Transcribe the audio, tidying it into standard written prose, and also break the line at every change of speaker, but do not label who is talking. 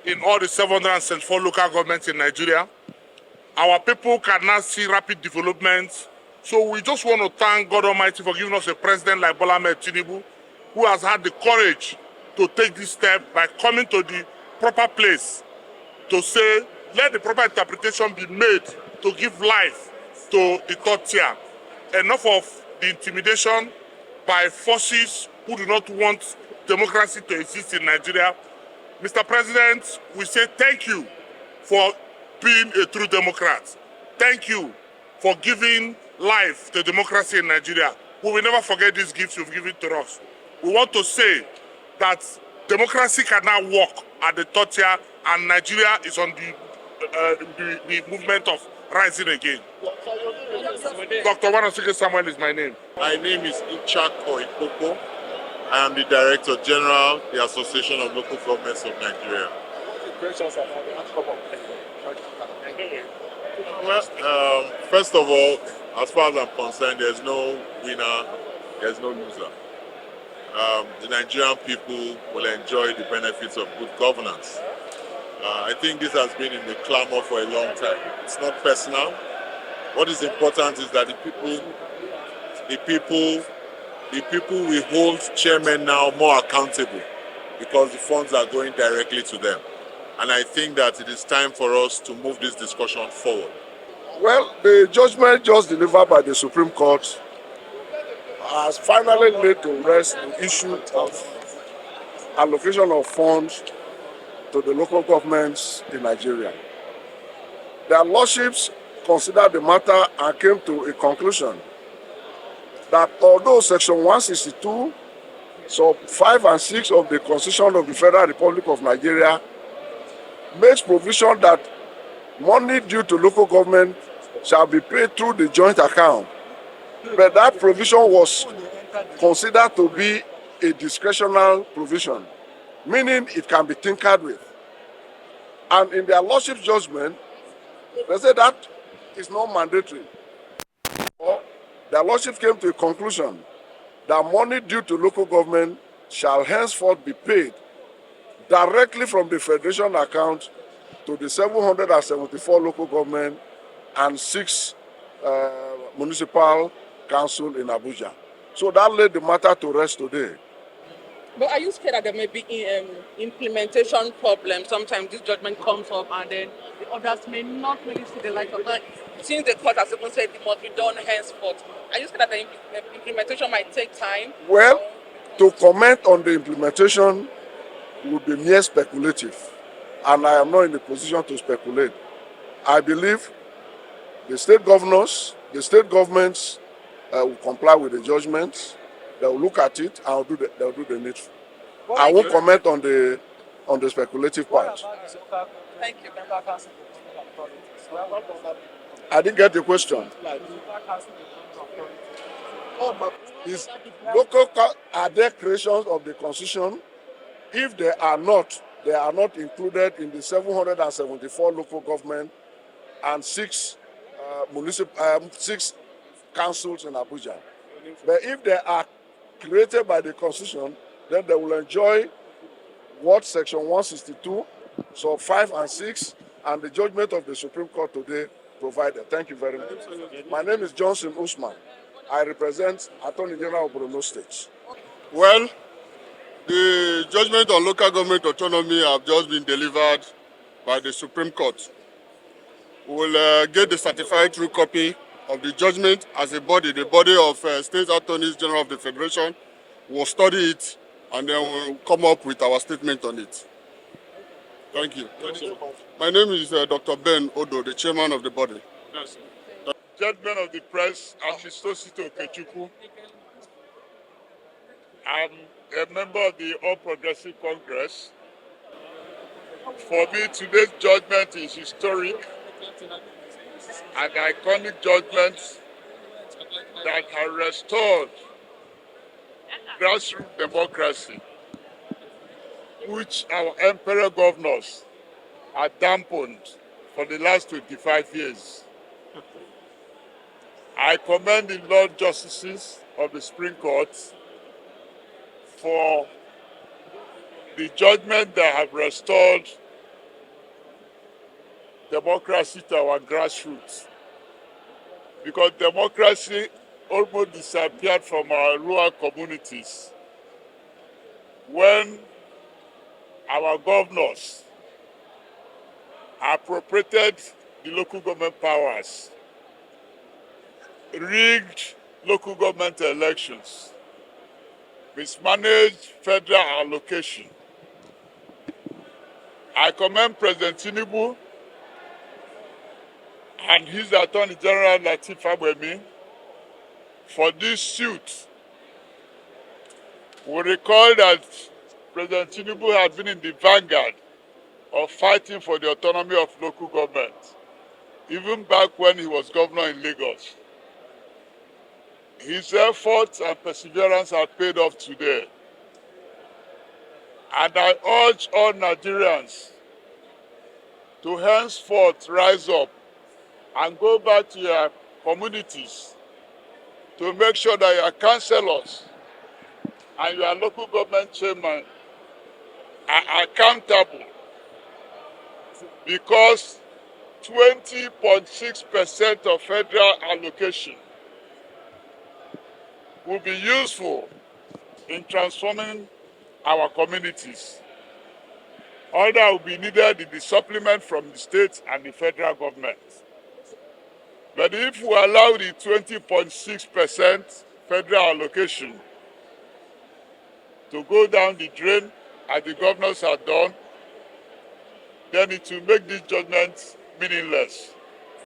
in all the 774 local governments in Nigeria. Our people can now see rapid development. So we just want to thank God Almighty for giving us a president like Bola Ahmed Tinubu, who has had the courage to take this step by coming to the proper place to say, let the proper interpretation be made to give life to the third tier. Enough of the intimidation by forces who do not want democracy to exist in Nigeria. Mr. President, we say thank you for being a true Democrat. Thank you for giving life to democracy in Nigeria. We will never forget these gifts you've given to us. We want to say that democracy can now work at the third tier, and Nigeria is on the movement of rising again. Dr. Wanasuke Samuel is my name.
My name is Ichako Ikoko. I am the Director General, the Association of Local Governments of Nigeria. Well, first of all, as far as I'm concerned, there's no winner, there's no loser. The Nigerian people will enjoy the benefits of good governance. I think this has been in the clamor for a long time. It's not personal. What is important is that the people will hold chairmen now more accountable because the funds are going directly to them. And I think that it is time for us to move this discussion forward.
Well, the judgment just delivered by the Supreme Court has finally laid to rest the issue of allocation of funds to the local governments in Nigeria. Their lordships considered the matter and came to a conclusion that although Section 162, so 5 and 6 of the Constitution of the Federal Republic of Nigeria makes provision that money due to local government shall be paid through the joint account. But that provision was considered to be a discretional provision, meaning it can be tinkered with. And in their lordship's judgment, they said that is not mandatory. Their lordship came to a conclusion that money due to local government shall henceforth be paid directly from the Federation account to the 774 local government and 6 municipal council in Abuja. So that laid the matter to rest today.
But are you scared that there may be implementation problems? Sometimes this judgment comes up and then the others may not really see the light of that. Since the court has even said it must be done henceforth, are you scared that the implementation might take time?
Well, to comment on the implementation would be mere speculative, and I am not in the position to speculate. I believe the state governors, the state governments will comply with the judgments. They will look at it and they'll do the needful. I won't comment on the speculative part.
Thank you.
I didn't get the question. Is are there creations of the Constitution? If they are not included in the 774 local government and 6 councils in Abuja. But if they are created by the Constitution, then they will enjoy what Section 162, so 5 and 6, and the judgment of the Supreme Court today provided. Thank you very much. My name is Johnson Usman. I represent Attorney General of Borno State.
Well, the judgment on local government autonomy have just been delivered by the Supreme Court. We will get the certified true copy of the judgment as a body. The body of State Attorneys General of the Federation will study it and then we'll come up with our statement on it. Thank you. My name is Dr. Ben Odo, the chairman of the body.
Yes. The judgment of the press, Ashistosito Kechukwu. I'm a member of the All Progressive Congress. For me, today's judgment is historic and iconic judgment that has restored grassroots democracy, which our emperor governors are dampened for the last 25 years. I commend the Lord Justices of the Supreme Court for the judgment that have restored democracy to our grassroots. Because democracy almost disappeared from our rural communities when our governors appropriated the local government powers, rigged local government elections, mismanaged federal allocation. I commend President Tinubu and his Attorney General Lateef Fagbemi for this suit. We recall that President Tinubu had been in the vanguard of fighting for the autonomy of local government, even back when he was governor in Lagos. His efforts and perseverance have paid off today. And I urge all Nigerians to henceforth rise up and go back to your communities to make sure that your councillors and your local government chairman are accountable, because 20.6% of federal allocation will be useful in transforming our communities. All that will be needed is the supplement from the state and the federal government. But if we allow the 20.6% federal allocation to go down the drain, as the governors have done, then it will make this judgment meaningless.